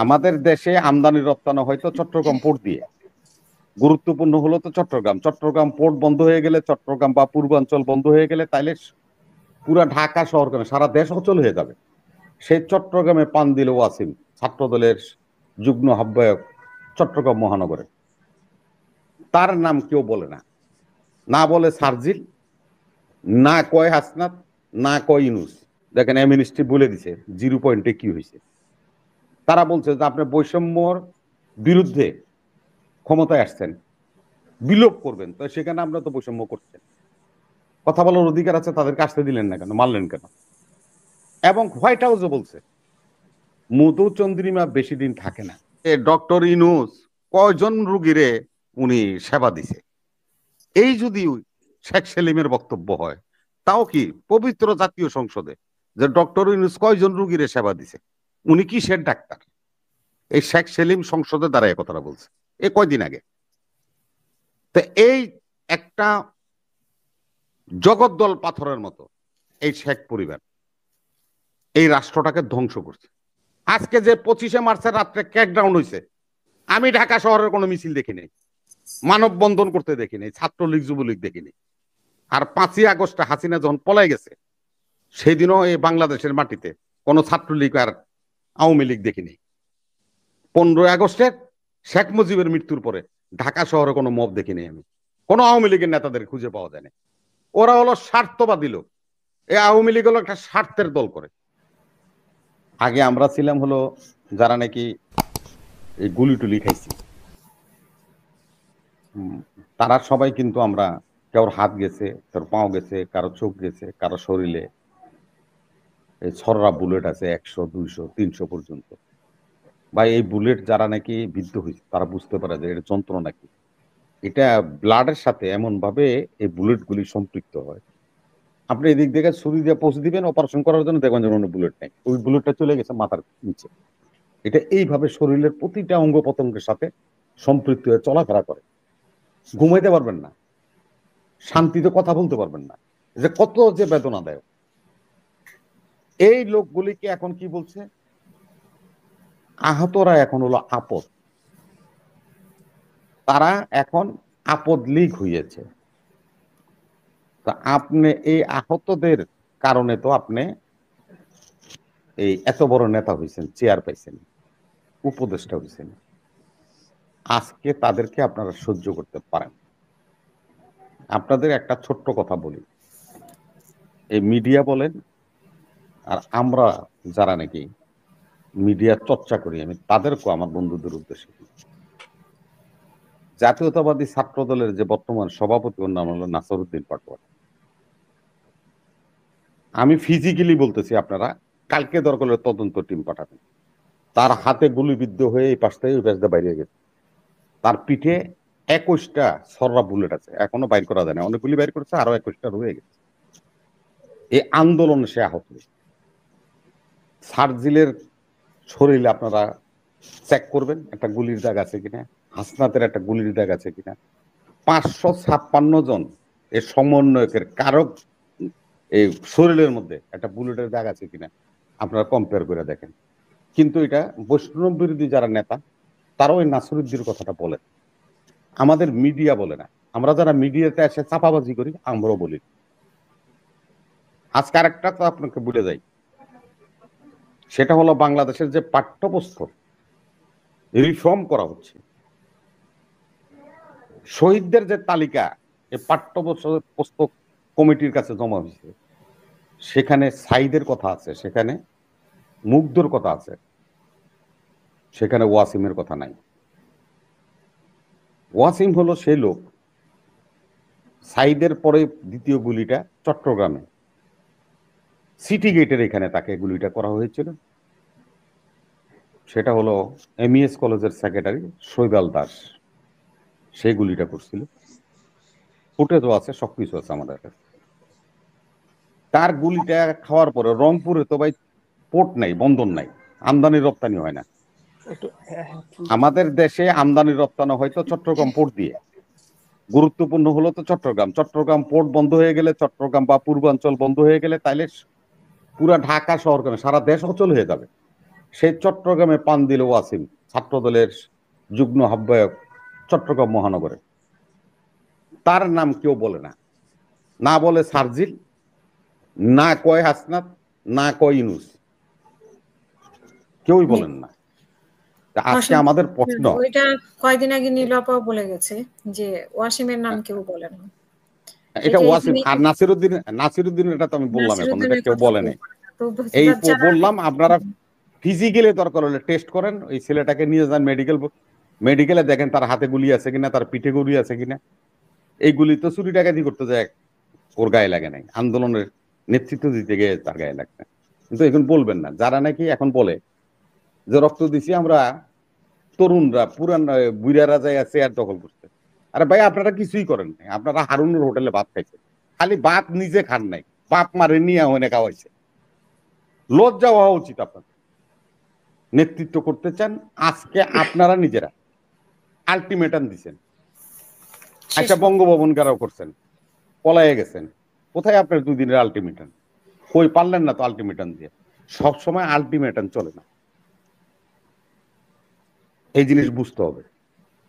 আমাদের দেশে আমদানি রপ্তানি হয়তো চট্টগ্রাম পোর্ট দিয়ে, গুরুত্বপূর্ণ হলো তো চট্টগ্রাম। চট্টগ্রাম পোর্ট বন্ধ হয়ে গেলে, চট্টগ্রাম বা পূর্বাঞ্চল বন্ধ হয়ে গেলে, তাইলে পুরা ঢাকা শহর কেন সারা দেশ অচল হয়ে যাবে। সেই চট্টগ্রামে পান দিল ওয়াসিম, ছাত্রদলের যুগ্ম আহ্বায়ক চট্টগ্রাম মহানগরে। তার নাম কেউ বলে না, না বলে সার্জিল, না কয় হাসনাত, না কয় ইউনুস। দেখেন এমএনএসটি বলে দিছে 0 পয়েন্টে কি হয়েছে। তারা বলছে যে আপনি বৈষম্যর বিরুদ্ধে ক্ষমতায় আসছেন, বিলোপ করবেন, তো সেখানে আমরা তো বৈষম্য করছেন। কথা বলার অধিকার আছে, তাদেরকে আসতে দিলেন না কেন, মারলেন কেন? এবং হোয়াইট হাউসও বলছে মধুচন্দ্রিমা বেশি দিন থাকে না। ডক্টর ইনুস কয়জন রুগীরে উনি সেবা দিছে, এই যদি শেখ সেলিমের বক্তব্য হয়, তাও কি পবিত্র জাতীয় সংসদে যে ডক্টর ইনুস কয়জন রুগীরে সেবা দিছে, উনি কিসের ডাক্তার? এই শেখ সেলিম সংসদে দাঁড়ায় কথাটা বলছে এই কয়দিন আগে। তো এই একটা জগদ্দল পাথরের মতো এই শেখ পরিবার এই রাষ্ট্রটাকে ধ্বংস করছে। আজকে যে 25শে মার্চের রাত্রে ক্র্যাকডাউন হয়েছে, আমি ঢাকা শহরের কোনো মিছিল দেখিনি, মানববন্ধন করতে দেখিনি, ছাত্রলীগ যুবলীগ দেখিনি। আর 5ই আগস্টে হাসিনা যখন পলাই গেছে, সেদিনও এই বাংলাদেশের মাটিতে কোনো ছাত্রলীগ আর আওয়ামী লীগ দেখিনি। 15ই আগস্টে শেখ মুজিবের মৃত্যুর পরে ঢাকা শহরে কোনো মব দেখিনি আমি, কোনো আওয়ামী লীগের নেতাদের খুঁজে পাওয়া যায় না। ওরা হলো স্বার্থবাদী লোক। এই আওয়ামী লীগ হলো একটা স্বার্থের দল করে। আগে আমরা ছিলাম হলো যারা নাকি এই গুলি টুলি খাইছি, তারা সবাই কিন্তু আমরা, কারোর হাত গেছে, কারোর পাও গেছে, কারো চোখ গেছে, কারো শরীরে এই ছররা বুলেট আছে 100, 200, 300 পর্যন্ত। বা এই বুলেট যারা নাকি বিদ্ধ হয়েছে তারা বুঝতে পারে যে এটা যন্ত্রণা কি। এটা ব্লাডের সাথে এমন ভাবে এই বুলেট গুলি সম্পৃক্ত হয়। আপনি এদিক থেকে ছুরি দিয়ে পৌঁছে দিবেন অপারেশন করার জন্য, দেখবেন যে কোনো বুলেট নেই, ওই বুলেটটা চলে গেছে মাথার নিচে। এটা এইভাবে শরীরের প্রতিটা অঙ্গ প্রত্যঙ্গের সাথে সম্পৃক্ত হয়ে চলাফেরা করে। ঘুমাইতে পারবেন না, শান্তিতে কথা বলতে পারবেন না, যে কত যে বেদনা দেয়। এই লোকগুলিকে এখন কি বলছে, আহতরা এখন হলো আপদ, তারা এখন আপদ লীগ হইয়াছে। তা আপনি এই আহতদের কারণে তো আপনি এই এত বড় নেতা হয়েছেন, চেয়ার পাইছেন, উপদেষ্টা হয়েছেন। আজকে তাদেরকে আপনারা সহ্য করতে পারেন। আপনাদের একটা ছোট্ট কথা বলি, এই মিডিয়া বলেন আর আমরা যারা নাকি মিডিয়া চর্চা করি, আমি তাদেরকেও আমার বন্ধুদের উদ্দেশ্যে, জাতীয়তাবাদী ছাত্র দলের যে বর্তমান সভাপতি, ওর নাম হলো নাসিরউদ্দিন পাটোয়ারি। আমি ফিজিক্যালি বলতেছি, আপনারা কালকে দরকার হলে তদন্ত টিম পাঠাবেন। তার হাতে গুলিবিদ্ধ হয়ে এই পাশ থেকে ওই পাশ দিয়ে বাইরে গেছে। তার পিঠে 21টা ছররা বুলেট আছে, এখনো বাইর করা যায় না, অনেকগুলি বাইর করেছে, আরো 21টা রয়ে গেছে। এই আন্দোলনে সে আহত হয়েছে। সার্জিলের শরীরে আপনারা চেক করবেন একটা গুলির দাগ আছে কিনা, হাসনাতের একটা গুলির দাগ আছে কিনা, 556 জন এই সমন্বয়কের কারক এই শরীরের মধ্যে একটা বুলেটের দাগ আছে কিনা আপনারা কম্পেয়ার করে দেখেন। কিন্তু এটা বৈষ্ণব বিরোধী যারা নেতা, তারাও ওই নাসিরউদ্দিনের কথাটা বলে, আমাদের মিডিয়া বলে না। আমরা যারা মিডিয়াতে এসে চাপাবাজি করি, আমরাও বলি। আজকে আরেকটা তো আপনাকে বলে যাই, সেটা হলো বাংলাদেশের যে পাঠ্যপুস্তক রিফর্ম করা হচ্ছে, শহীদদের যে তালিকা এই পাঠ্যপুস্তক কমিটির কাছে জমা হয়েছে, সেখানে সাইদের কথা আছে, সেখানে মুগ্ধর কথা আছে, সেখানে ওয়াসিমের কথা নাই। ওয়াসিম হলো সেই লোক, সাইদের পরে দ্বিতীয় গুলিটা চট্টগ্রামে সিটি গেটের এখানে তাকে গুলিটা করা হয়েছিল। সেটা হলো এমইএস কলেজের সেক্রেটারি শৈবাল দাস, সেই গুলিটা করছিল। ফুটেজও আছে, সবকিছু আছে আমাদের কাছে। তার গুলিটা খাওয়ার পরে রংপুরে তো ভাই পোর্ট নাই, বন্দর নাই, আমদানি রপ্তানি হয় না। আমাদের দেশে আমদানি রপ্তানি হয়তো চট্টগ্রাম পোর্ট দিয়ে, গুরুত্বপূর্ণ হলো তো চট্টগ্রাম। চট্টগ্রাম পোর্ট বন্ধ হয়ে গেলে, চট্টগ্রাম বা পূর্বাঞ্চল বন্ধ হয়ে গেলে, তাইলে পুরা ঢাকা শহর কেন সারা দেশ অচল হয়ে যাবে। সেই চট্টগ্রামে পান দিল ওয়াসিম, ছাত্র দলের যুগ্ম আহ্বায়ক চট্টগ্রাম মহানগরে। তার নাম কেউ বলে না, না বলে সার্জিল, না কয় হাসনাত, না কয় ইউনুস, কেউই বলেন না। আজকে আমাদের প্রশ্ন, ওইটা কয়েকদিন আগে নীলাপাও বলে গেছে যে ওয়াসিমের নাম কেউ বলে না। এটা ওয়াসিম আর নাসিরউদ্দিন এটা তো আমি বললাম, এখন এটা কেউ বলে নাই। এই বললাম, আপনারা ফিজিক্যালি দরকার হলে টেস্ট করেন, ওই ছেলেটাকে নিয়ে যান মেডিকেলে, দেখেন তার হাতে গুলি আছে কিনা, তার পিঠে গুলি আছে কিনা। এই গুলি তো চুরি ডাকাতি করতে যায়, ওর গায়ে লাগে নাই, আন্দোলনের নেতৃত্ব দিতে গিয়ে তার গায়ে লাগছে। কিন্তু এখন বলবেন না, যারা নাকি এখন বলে যে রক্ত দিছি আমরা, তরুণরা পুরান বুড়ারা যায় চেয়ার দখল করতে। আরে ভাই, আপনারা কিছুই করেন নাই, আপনারা হারুনের হোটেলে ভাত খাইছেন, খালি ভাত নিজে খান নাই, বাপ মারে নিয়ে হয়ে খাওয়াইছে। লজ্জা হওয়া উচিত আপনাদের। নেতৃত্ব করতে চান, আজকে আপনারা নিজেরা আলটিমেটাম দিচ্ছেন, আচ্ছা বঙ্গভবন ঘেরাও করছেন, পলাইয়ে গেছেন। কোথায় আপনার 2 দিনের আলটিমেটাম? কই পারলেন না তো আলটিমেটাম দিয়ে। সবসময় আলটিমেটাম চলে না, এই জিনিস বুঝতে হবে।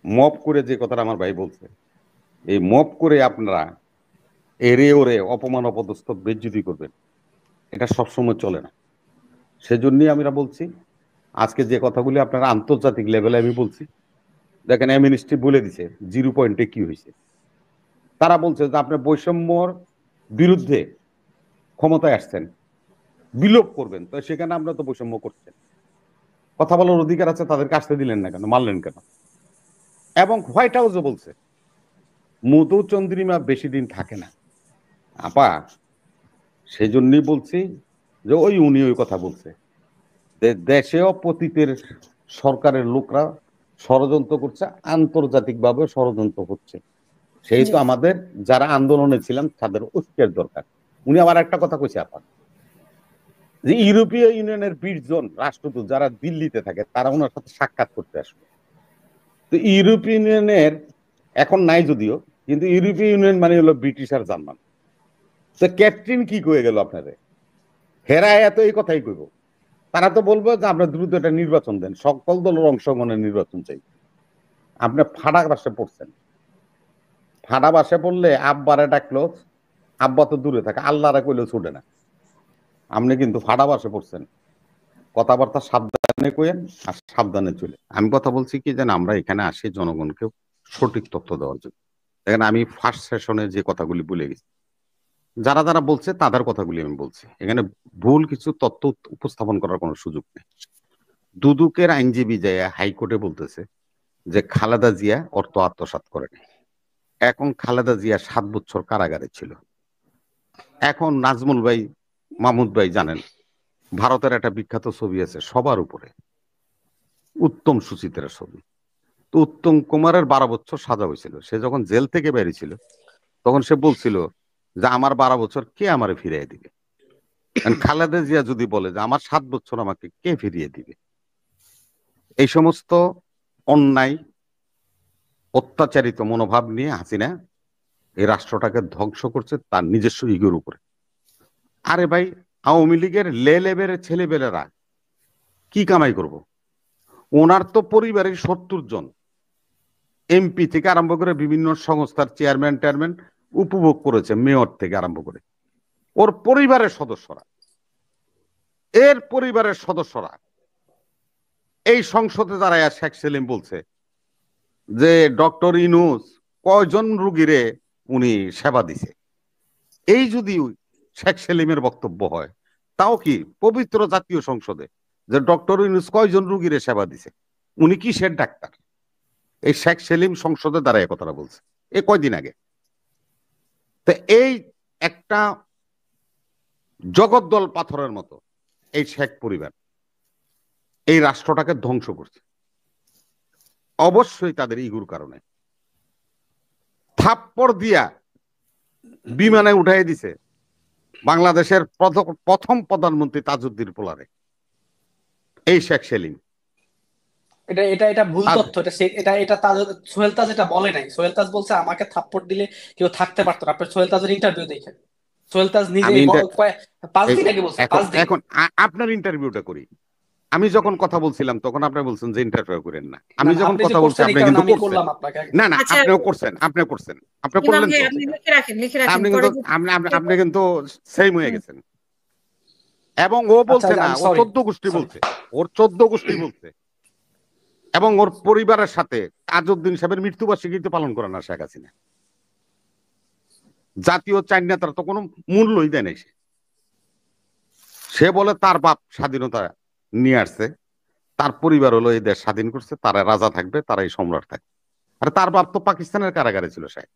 মপ করে যে কথাটা আমার ভাই বলছে, এই মপ করে আপনারা এরে ওরে অপমান অপদস্থ বেজ্জতি করবেন, এটা সবসময় চলে না। সেজন্যই আমরা বলছি, আজকে যে কথাগুলি আপনারা আন্তর্জাতিক লেভেলে আমি বলছি, দেখেন অ্যামনেস্টি বলে দিছে 0 পয়েন্টে কি হয়েছে। তারা বলছে যে আপনি বৈষম্যর বিরুদ্ধে ক্ষমতায় আসছেন, বিলোপ করবেন, তো সেখানে আমরা তো বৈষম্য করছেন। কথা বলার অধিকার আছে, তাদেরকে আসতে দিলেন না কেন, মারলেন কেন? এবং হোয়াইট হাউসও বলছে মধুচন্দ্রিমা বেশি দিন থাকে না আপা। সেই জন্যই বলছি যে উনি ওই কথা বলছে, দেশেও পতিতের সরকারের লোকরা ষড়যন্ত্র করছে, আন্তর্জাতিকভাবে ষড়যন্ত্র হচ্ছে। সেই তো আমাদের যারা আন্দোলনে ছিলাম তাদের ঐক্যের দরকার। উনি আবার একটা কথা কইছে আপা, যে ইউরোপীয় ইউনিয়নের 20 জন রাষ্ট্রদূত যারা দিল্লিতে থাকে তারা ওনার সাথে সাক্ষাৎ করতে আসবে। তো ইউরোপীয় ইউনিয়নের এখন নাই যদিও, কিন্তু ইউরোপীয় ইউনিয়ন মানে হলো ব্রিটিশ আর জার্মান। তো ক্যাপ্টেন কি কয়ে গেল আপনারে? হেরা এত এই কথাই কইব। তারা তো বলবো যে আমরা দ্রুত একটা নির্বাচন দেন, সকল দলের অংশগ্রহণের নির্বাচন চাই। আপনি ফাড়া বাসে পড়ছেন, ফাড়া বাসে পড়লে আব্বারে ডাকলো, আব্বা তো দূরে থাকে, আল্লাহরা কইলেও ছুটে না। আপনি কিন্তু ফাড়া বাসে পড়ছেন, কথাবার্তা সাবধানে কইেন আর সাবধানে চলে। আমি কথা বলছি কি যেন আমরা এখানে আসি জনগণকে সঠিক তথ্য দেওয়ার জন্য। দেখেন আমি ফার্স্ট সেশনে যে কথাগুলি বলে গেছি, যারা যারা বলছে তাদের কথাগুলি আমি বলছি, এখানে ভুল কিছু তথ্য উপস্থাপন করার কোনো সুযোগ নেই। দুদুকের আইনজীবী যায় হাইকোর্টে বলতেছে যে খালেদা জিয়া অর্থ আত্মসাৎ করেনি। এখন খালেদা জিয়া 7 বছর কারাগারে ছিল। এখন নাজমুল ভাই, মাহমুদ ভাই জানেন, ভারতের একটা বিখ্যাত ছবি আছে সবার উপরে, উত্তম সুচিত্রার ছবি। তো উত্তম কুমারের 12 বছর সাজা হয়েছিল। সে যখন জেল থেকে বেরিয়েছিল তখন সে বলছিল যে আমার 12 বছর কে আমারে ফিরিয়ে দিবে। খালেদা জিয়া যদি বলে যে আমার 7 বছর আমাকে কে ফিরিয়ে দিবে? এই সমস্ত অন্যায় অত্যাচারিত মনোভাব নিয়ে হাসিনা এই রাষ্ট্রটাকে ধ্বংস করছে তার নিজস্ব ইগোর উপরে। আরে ভাই, আওয়ামী লীগের লেভেলের ছেলেবেলেরা কি কামাই করব? ওনার তো পরিবারের 70 জন এমপি থেকে আরম্ভ করে বিভিন্ন সংস্থার চেয়ারম্যান উপভোগ করেছে, মেয়র থেকে আরম্ভ করে। ওর পরিবারের সদস্যরা, এর পরিবারের সদস্যরা এই সংসদে দাঁড়ায় শেখ সেলিম বলছে যে ডক্টর ইউনূস কয়জন রুগীরে উনি সেবা দিছে। এই যদি শেখ সেলিমের বক্তব্য হয়, তাও কি পবিত্র জাতীয় সংসদে, যে ডক্টর ইউনূস কয়জন রুগীরে সেবা দিছে, উনি কিসের ডাক্তার? এই শেখ সেলিম সংসদে দাঁড়ায় কথাটা বলছে এই কয়দিন আগে। তো এই একটা জগদ্দল পাথরের মতো এই শেখ পরিবার এই রাষ্ট্রটাকে ধ্বংস করছে, অবশ্যই তাদের ইগুর কারণে। থাপ্পড় দিয়া বিমানে উঠাই দিছে বাংলাদেশের প্রথম প্রধানমন্ত্রী তাজউদ্দিন পোলারে, এই শেখ সেলিম। এটা এটা এটা ভুল তথ্য। এটা এটা সোহেল তাজ এটা বলে নাই। সোহেল তাজ বলছে আমাকে থাপ্পড় দিলে কেউ থাকতে পারতো না। আপনার সোহেল তাজের ইন্টারভিউ দেখেন, সোহেল তাজ নিজে 5 দিন আগে বলছে। 5 দিন। এখন আপনার ইন্টারভিউটা করি, আমি যখন কথা বলছিলাম তখন আপনি বলছেন যে ইন্টারফেয়ার করেন না। না আমি না, যখন আপনি যে কথা বলছি করছেন এই আপনি কারণে কিন্তু আমি করছেন। করলাম আপনাকে। না না, আচ্ছা আপনিও করছেন, আপনিও করছেন, আপনি করলেন ইমাম ভাই তো। আপনি লিখে রাখেন আপনি পরে কিন্তু আপনি কিন্তু সেম হয়ে গেছেন। এবং ও আচ্ছা বলছে না, আমি ও সরি 14 গোষ্ঠী বলছে, ওর 14 গোষ্ঠী বলছে। এবং ওর পরিবারের সাথে তাজউদ্দিন সাহেবের মৃত্যুবার্ষিকী পালন করে না শেখ হাসিনা। জাতীয় চার নেতার তো কোনো মূল্যই দেয় নাই। সে বলে তার বাপ স্বাধীনতা নিয়ে আসছে, তার পরিবার হলো এই দেশ স্বাধীন করছে, তারা রাজা থাকবে, তারাই সম্রাট থাকবে। আর তার বাপ তো পাকিস্তানের কারাগারে ছিল। সাহেব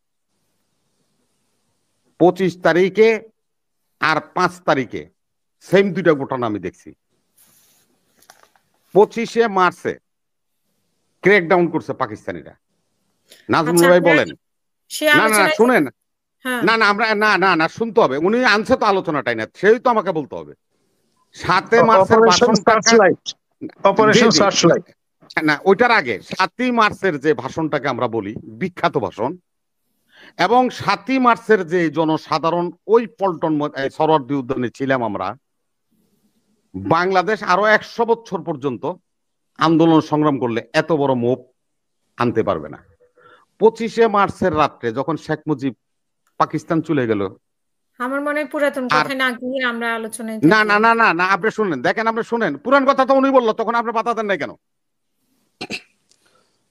25 তারিখে আর 5 তারিখে সেম দুইটা ঘটনা আমি দেখছি। 25শে মার্চে ক্র্যাকডাউন করছে পাকিস্তানিরা। নাজমুল আচ্ছা ভাই বলেন। সে না না না, আলোচনায় শুনেন, হ্যাঁ না না আমরা না না না শুনতে হবে। উনি আনছে তো আলোচনাটাই না, সেই তো আমাকে বলতে হবে। 7 মার্চের অপারেশন ভাষণটা সার্চলাইট, জি অপারেশন জি সার্চলাইট। না, ওইটার আগে 7 মার্চের যে ভাষণটাকে আমরা বলি বিখ্যাত ভাষণ, এবং 7 মার্চের যে জনসাধারণ ওই পল্টন সরোয়ার্দী উদ্যানে ছিলাম আমরা, বাংলাদেশ আরো 100 বছর পর্যন্ত আন্দোলন সংগ্রাম করলে এত বড় মোপ আনতে পারবে না। 25শে মার্চের রাত্রে যখন শেখ মুজিব পাকিস্তান চলে গেল, আমার মনে হয় পুরাতন আর কথায় না গিয়ে আমরা আলোচনায় না না থাকলাম। না না না, আপনি শুনেন, দেখেন আপনি শুনেন, পুরান কথা তো উনি বললো, তখন আপনি পাতা দেন নাই কেন?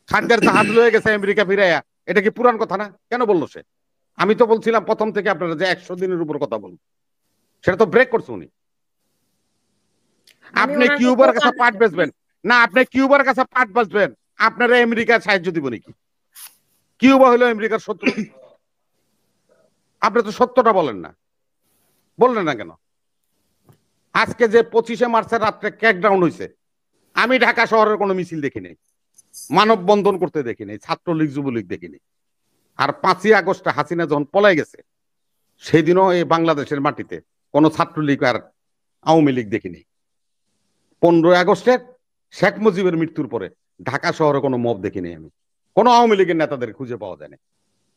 খাদ্যের জাহাজ লয়ে গেছে আমেরিকা ফিরাইয়া, এটা কি পুরান কথা না? কেন বললো সে? আমি তো বলছিলাম প্রথম থেকে আপনারা যে 100 দিনের উপর কথা বলুন, সেটা তো ব্রেক করছে উনি। আমি আপনি ওনার কিউবার কথা কাছে পাট বেচবেন না, আপনি কিউবার কাছে পাট বেচবেন, আপনারা আমেরিকা সাহায্য দিব নাকি? কিউবা হলো আমেরিকার শত্রু। আপনি তো সত্যটা বলেন না, বললেন না কেন? আজকে যে 25শে মার্চের রাত্রে ক্র্যাকডাউন হয়েছে, আমি ঢাকা শহরের কোনো মিছিল দেখিনি, মানববন্ধন করতে দেখিনি, ছাত্রলীগ যুবলীগ দেখিনি। আর 5ই আগস্টে হাসিনা যখন পলাই গেছে, সেই দিনও এই বাংলাদেশের মাটিতে কোনো ছাত্রলীগ আর আওয়ামী লীগ দেখিনি। 15ই আগস্টের শেখ মুজিবের মৃত্যুর পরে ঢাকা শহরে কোনো মব দেখিনি আমি, কোনো আওয়ামী লীগের নেতাদের খুঁজে পাওয়া যায় না।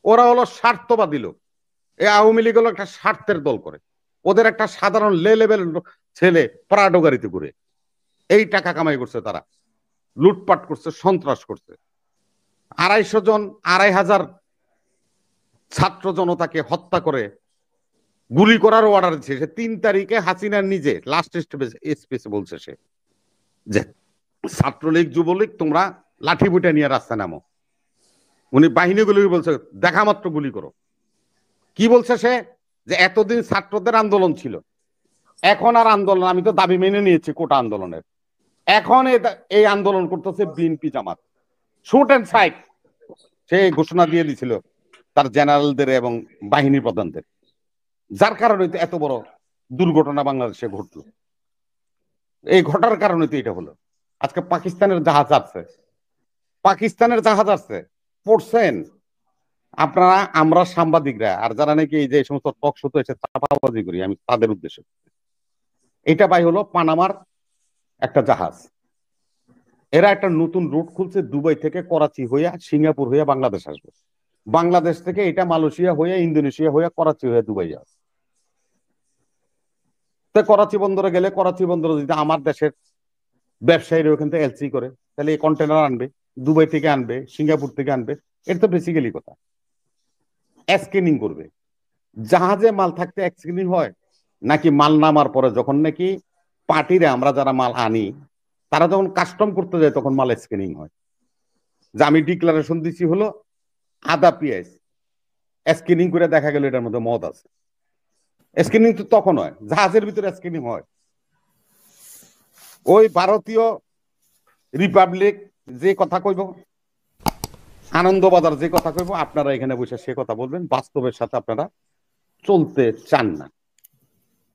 ওরা হলো স্বার্থবাদী লোক। এই আওয়ামী লীগ হলো একটা স্বার্থের দল করে, ওদের একটা সাধারণ লেভেল ছেলে প্রাডো গাড়িতে ঘুরে এই টাকা কামাই করছে, তারা লুটপাট করছে, সন্ত্রাস করছে। 250 জন 2500 ছাত্র জনতাকে হত্যা করে গুলি করার অর্ডার দিচ্ছে সে। 3 তারিখে হাসিনার নিজে লাস্ট স্পেসে বলছে সে যে ছাত্রলীগ যুবলীগ তোমরা লাঠি বুটে নিয়ে রাস্তায় নামো। উনি বাহিনীগুলি বলছে দেখা মাত্র গুলি করো। কি বলছে সে? যে এতদিন ছাত্রদের আন্দোলন ছিল, এখন আর আন্দোলন, আমি তো দাবি মেনে নিয়েছি কোটা আন্দোলনের, এখন এই আন্দোলন করতেছে BNP Jamaat. Shoot and sight সে ঘোষণা দিয়ে দিছিল তার জেনারেলদের এবং বাহিনী প্রধানদের, যার কারণে তো এত বড় দুর্ঘটনা বাংলাদেশে ঘটলো। এই ঘটার কারণে তো এটা হলো। আজকে পাকিস্তানের জাহাজ আসছে, পাকিস্তানের জাহাজ আসছে, পড়ছেন আপনারা, আমরা সাংবাদিকরা আর যারা নাকি এই যে সমস্ত টক শোতে এসে চাপাবাজি করি, আমি তাদের উদ্দেশ্যে, এটা ভাই হলো পানামার একটা জাহাজ। এরা একটা নতুন রুট খুলছে, দুবাই থেকে করাচি হইয়া সিঙ্গাপুর হইয়া বাংলাদেশ আসবে, বাংলাদেশ থেকে এটা মালয়েশিয়া হইয়া ইন্দোনেশিয়া হইয়া করাচি হইয়া দুবাই যাবে। তো করাচি বন্দরে গেলে, করাচি বন্দরে যদি আমার দেশের ব্যবসায়ীরা ওখান থেকে এলসি করে, তাহলে এই কন্টেনার আনবে, দুবাই থেকে আনবে, সিঙ্গাপুর থেকে আনবে, এটা তো বেসিক্যালি কথা। স্ক্রিনিং করবে, জাহাজে মাল থাকতে স্ক্রিনিং হয় নাকি মাল নামার পরে যখন নাকি পার্টিরা আমরা যারা মাল আনি তারা যখন কাস্টম করতে যায় তখন মাল স্ক্রিনিং হয়। যে আমি ডিক্লারেশন দিচ্ছি হলো আদা পেঁয়াজ, স্ক্রিনিং করে দেখা গেল এটার মধ্যে মদ আছে। স্ক্রিনিং তো তখন হয়, জাহাজের ভিতরে স্ক্রিনিং হয়। ওই ভারতীয় রিপাবলিক যে কথা কইব, আনন্দবাজার যে কথা কইব, আপনারা এখানে বসে সে কথা বলবেন, বাস্তবের সাথে আপনারা চলতে চান না।